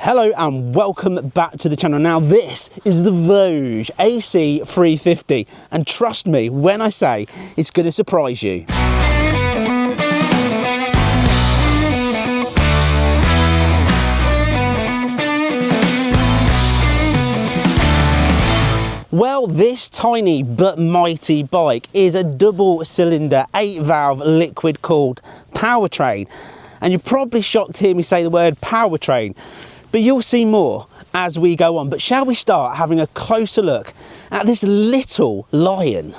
Hello and welcome back to the channel. Now this is the VOGE AC 350 and trust me when I say it's going to surprise you. Well, this tiny but mighty bike is a double cylinder 8-valve liquid cooled powertrain, and you're probably shocked to hear me say the word powertrain. But you'll see more as we go on. But shall we start having a closer look at this little lion?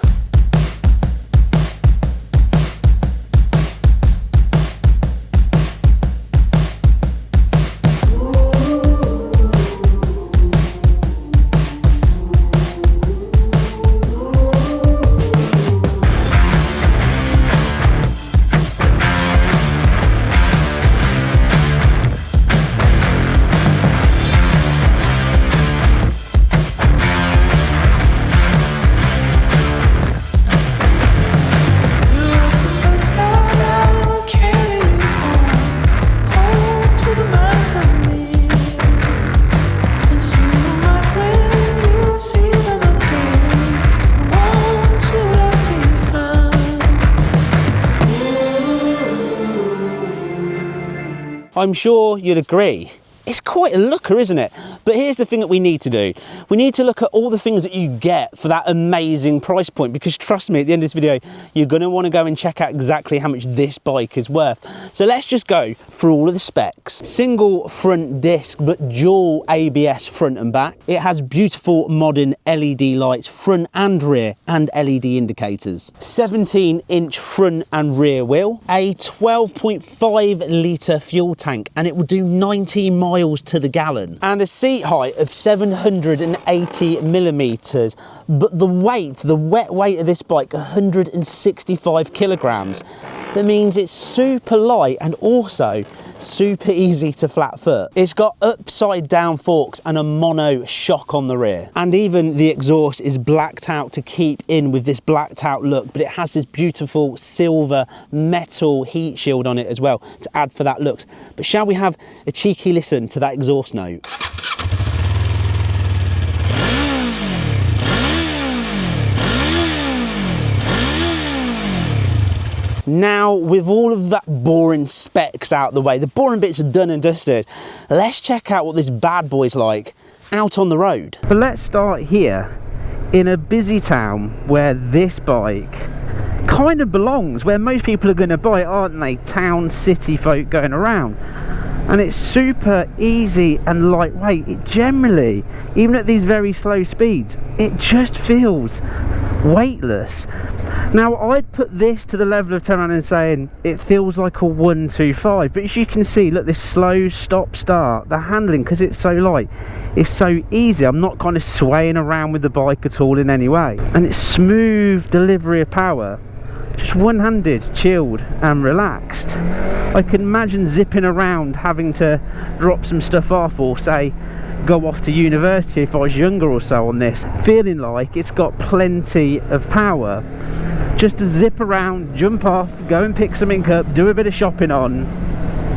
I'm sure you'd agree. It's quite a looker, isn't it? But here's the thing that we need to do. We need to look at all the things that you get for that amazing price point, because trust me, at the end of this video, you're going to want to go and check out exactly how much this bike is worth. So let's just go through all of the specs. Single front disc, but dual ABS front and back. It has beautiful modern LED lights, front and rear, and LED indicators. 17-inch front and rear wheel. A 12.5 litre fuel tank, and it will do 90 miles to the gallon, and a seat height of 780 millimeters. But the wet weight of this bike, 165 kilograms. That means it's super light and also super easy to flat foot. It's got upside down forks and a mono shock on the rear, and even the exhaust is blacked out to keep in with this blacked out look, but it has this beautiful silver metal heat shield on it as well to add for that look. But shall we have a cheeky listen to that exhaust note? Now, with all of that boring specs out the way, the boring bits are done and dusted, let's check out what this bad boy's like out on the road. But let's start here in a busy town where this bike kind of belongs, where most people are going to buy it, aren't they? Town, city folk going around. And it's super easy and lightweight. It generally, even at these very slow speeds, it just feels weightless. Now, I'd put this to the level of turning around and saying it feels like a 125, but as you can see, look, this slow stop start, the handling, because it's so light, it's so easy. I'm not kind of swaying around with the bike at all in any way, and it's smooth delivery of power, just one-handed, chilled and relaxed. I can imagine zipping around, having to drop some stuff off, or say go off to university if I was younger or so on this, feeling like it's got plenty of power just to zip around, jump off, go and pick something up, do a bit of shopping on.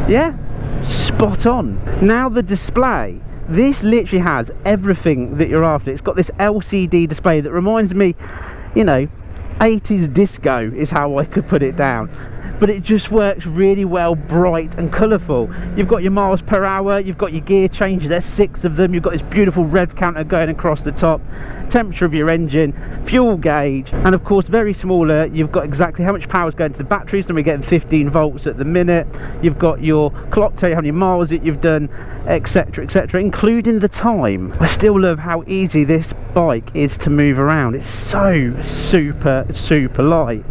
Yeah, spot on. Now the display, this literally has everything that you're after. It's got this LCD display that reminds me, you know, 80s disco is how I could put it down. But it just works really well, bright and colourful. You've got your miles per hour, you've got your gear changes, there's 6 of them, you've got this beautiful rev counter going across the top, temperature of your engine, fuel gauge, and of course very smaller, you've got exactly how much power is going to the batteries, and we're getting 15 volts at the minute. You've got your clock tell you how many miles that you've done, etc, etc, including the time. I still love how easy this bike is to move around. It's so super light.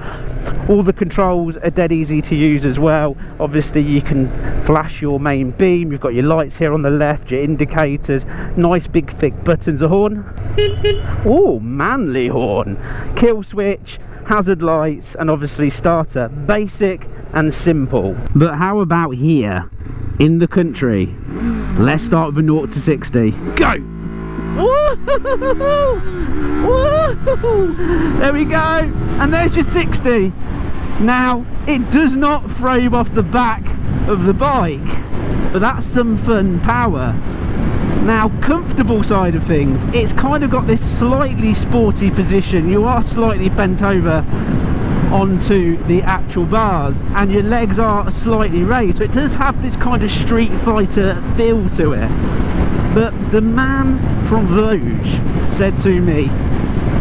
All the controls are dead easy to use as well. Obviously you can flash your main beam, you've got your lights here on the left, your indicators, nice big thick buttons, a horn. Oh, manly horn. Kill switch, hazard lights, and obviously starter. Basic and simple. But how about here in the country? Let's start with a 0 to 60. Go! Woo-hoo-hoo-hoo-hoo! There we go, and there's your 60. Now it does not frame off the back of the bike, but that's some fun power. Now, comfortable side of things, it's kind of got this slightly sporty position. You are slightly bent over onto the actual bars and your legs are slightly raised, so it does have this kind of Street Fighter feel to it. But the man from VOGE said to me,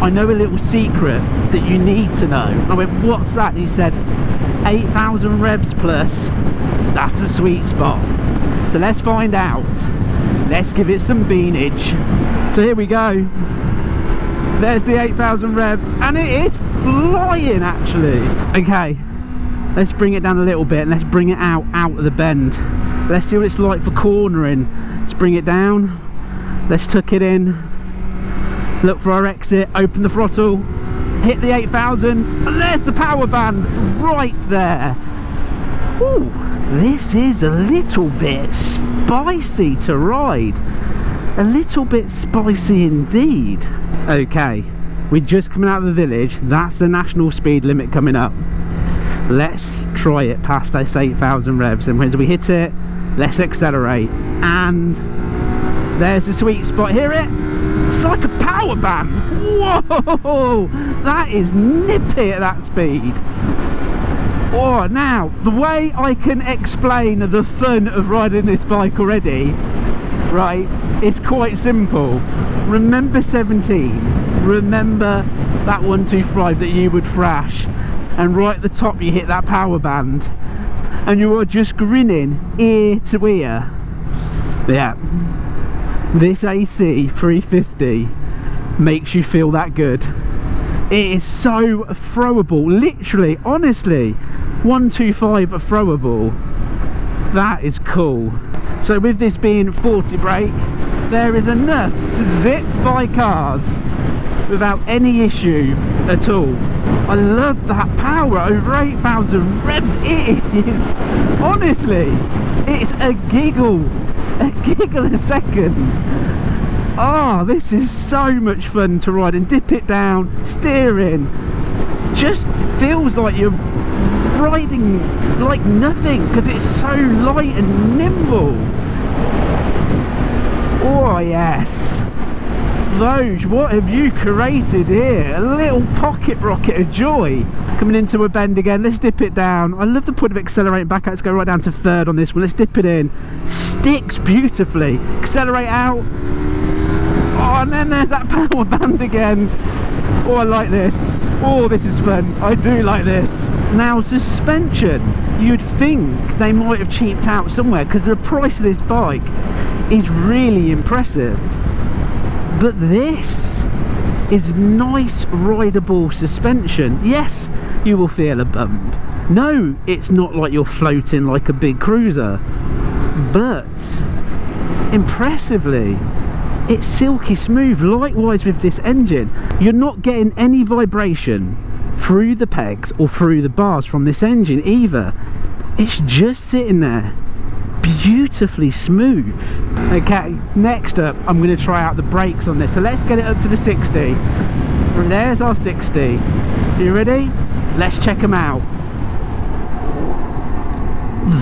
I know a little secret that you need to know. I went, what's that? And he said, 8,000 revs plus, that's the sweet spot. So let's find out. Let's give it some beanage. So here we go. There's the 8,000 revs, and it is flying actually. Okay, let's bring it down a little bit and let's bring it out of the bend. Let's see what it's like for cornering. Let's bring it down. Let's tuck it in. Look for our exit. Open the throttle. Hit the 8,000. And there's the power band right there. Ooh, this is a little bit spicy to ride. A little bit spicy indeed. Okay, we're just coming out of the village. That's the national speed limit coming up. Let's try it past this 8,000 revs, and when we hit it, let's accelerate. And there's the sweet spot. Hear it? It's like a power band. Whoa, that is nippy at that speed. Oh, now the way I can explain the fun of riding this bike already, right, it's quite simple. Remember 17, remember that 125 that you would thrash, and right at the top you hit that power band and you are just grinning ear to ear. Yeah, this AC 350 makes you feel that good. It is so throwable, literally, honestly, 125 throwable. That is cool. So with this being 40 brake, there is enough to zip by cars without any issue at all. I love that power over 8,000 revs. It is, honestly, it's a giggle a second. Oh, this is so much fun to ride, and dip it down, steering, just feels like you're riding like nothing because it's so light and nimble. Oh yes, VOGE, what have you created here? A little pocket rocket of joy. Coming into a bend again, let's dip it down. I love the point of accelerating back out. Let's go right down to third on this one. Let's dip it in. Sticks beautifully. Accelerate out. Oh, and then there's that power band again. Oh, I like this. Oh, this is fun. I do like this. Now, suspension, you'd think they might have cheaped out somewhere because the price of this bike is really impressive. But this is nice rideable suspension. Yes, you will feel a bump. No, it's not like you're floating like a big cruiser, but impressively it's silky smooth. Likewise with this engine, you're not getting any vibration through the pegs or through the bars from this engine either. It's just sitting there beautifully smooth. Okay, next up I'm going to try out the brakes on this, so let's get it up to the 60. And there's our 60. You ready? Let's check them out.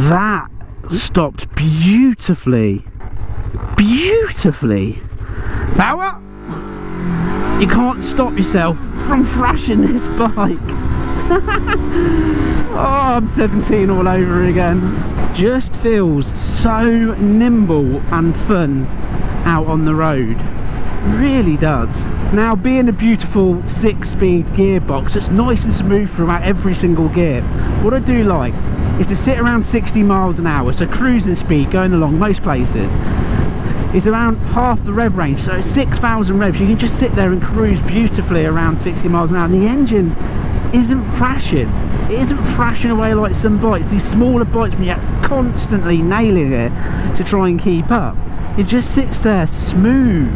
That stopped beautifully. Power! You can't stop yourself from thrashing this bike. Oh, I'm 17 all over again. Just feels so nimble and fun out on the road. Really does. Now, being a beautiful 6-speed gearbox, it's nice and smooth throughout every single gear. What I do like is to sit around 60 miles an hour, so cruising speed going along most places is around half the rev range, so it's 6,000 revs. You can just sit there and cruise beautifully around 60 miles an hour, and the engine isn't thrashing. It isn't thrashing away like some bikes, these smaller bikes, when you're constantly nailing it to try and keep up. It just sits there smooth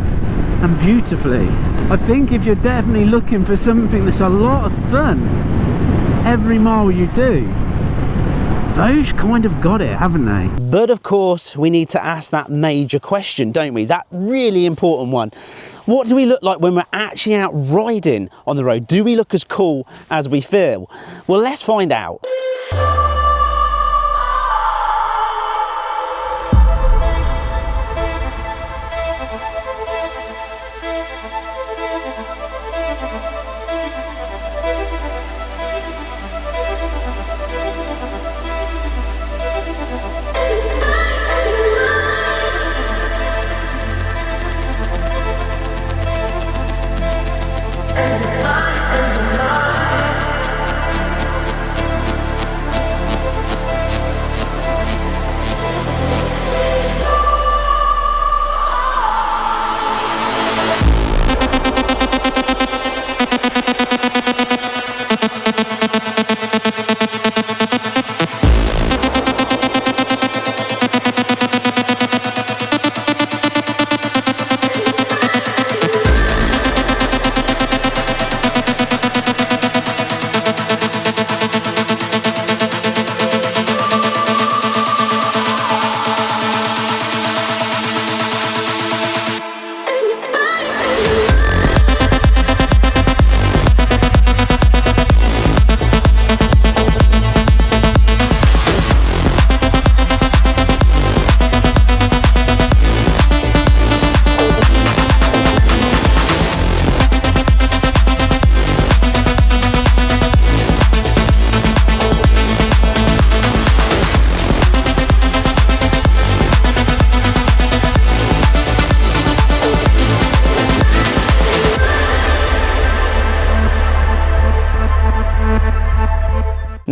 and beautifully. I think if you're definitely looking for something that's a lot of fun every mile you do, VOGE kind of got it, haven't they? But of course, we need to ask that major question, don't we? That really important one. What do we look like when we're actually out riding on the road? Do we look as cool as we feel? Well, let's find out.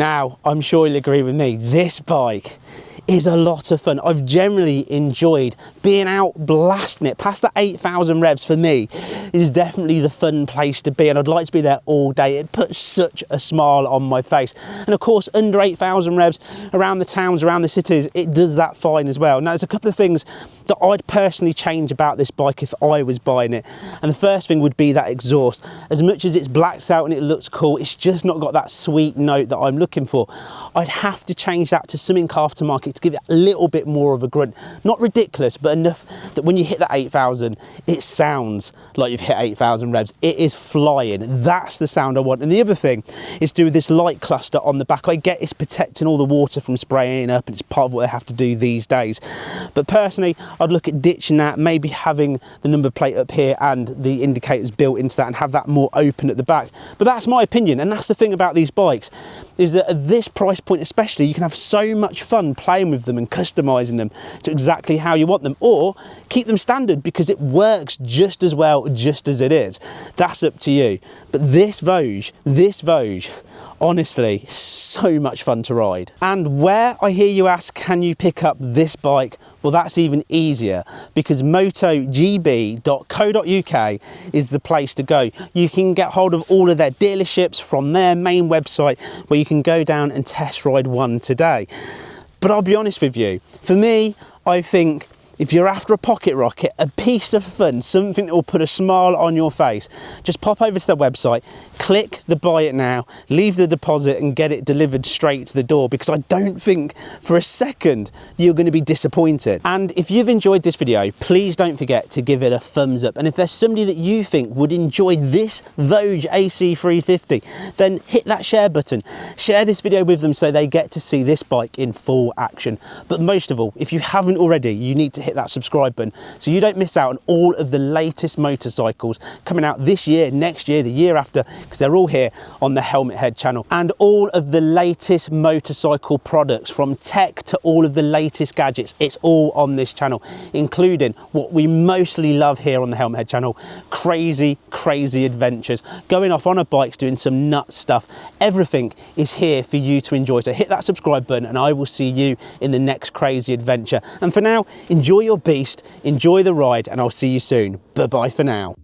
Now, I'm sure you'll agree with me, this bike is a lot of fun. I've generally enjoyed being out blasting it. Past the 8,000 revs for me is definitely the fun place to be, and I'd like to be there all day. It puts such a smile on my face. And of course, under 8,000 revs around the towns, around the cities, it does that fine as well. Now, there's a couple of things that I'd personally change about this bike if I was buying it. And the first thing would be that exhaust. As much as it's blacked out and it looks cool, it's just not got that sweet note that I'm looking for. I'd have to change that to something aftermarket to give it a little bit more of a grunt. Not ridiculous, but enough that when you hit that 8,000, it sounds like you've hit 8,000 revs. It is flying. That's the sound I want. And the other thing is to do with this light cluster on the back. I get it's protecting all the water from spraying up, and it's part of what they have to do these days. But personally, I'd look at ditching that, maybe having the number plate up here and the indicators built into that, and have that more open at the back. But that's my opinion, and that's the thing about these bikes, is that at this price point especially, you can have so much fun playing with them and customizing them to exactly how you want them, or keep them standard because it works just as well just as it is. That's up to you. But this VOGE, honestly, so much fun to ride. And where, I hear you ask, can you pick up this bike? Well, that's even easier, because motogb.co.uk is the place to go. You can get hold of all of their dealerships from their main website, where you can go down and test ride one today. But I'll be honest with you, for me, I think if you're after a pocket rocket, a piece of fun, something that will put a smile on your face, just pop over to their website, click the buy it now, leave the deposit and get it delivered straight to the door, because I don't think for a second you're going to be disappointed. And if you've enjoyed this video, please don't forget to give it a thumbs up. And if there's somebody that you think would enjoy this VOGE AC350, then hit that share button. Share this video with them so they get to see this bike in full action. But most of all, if you haven't already, you need to hit that subscribe button so you don't miss out on all of the latest motorcycles coming out this year, next year, the year after, because they're all here on the Helmet Head channel. And all of the latest motorcycle products, from tech to all of the latest gadgets, it's all on this channel, including what we mostly love here on the Helmet Head channel, crazy adventures, going off on a bike, doing some nut stuff. Everything is here for you to enjoy. So hit that subscribe button and I will see you in the next crazy adventure. And for now, enjoy your beast, enjoy the ride, and I'll see you soon. Bye-bye for now.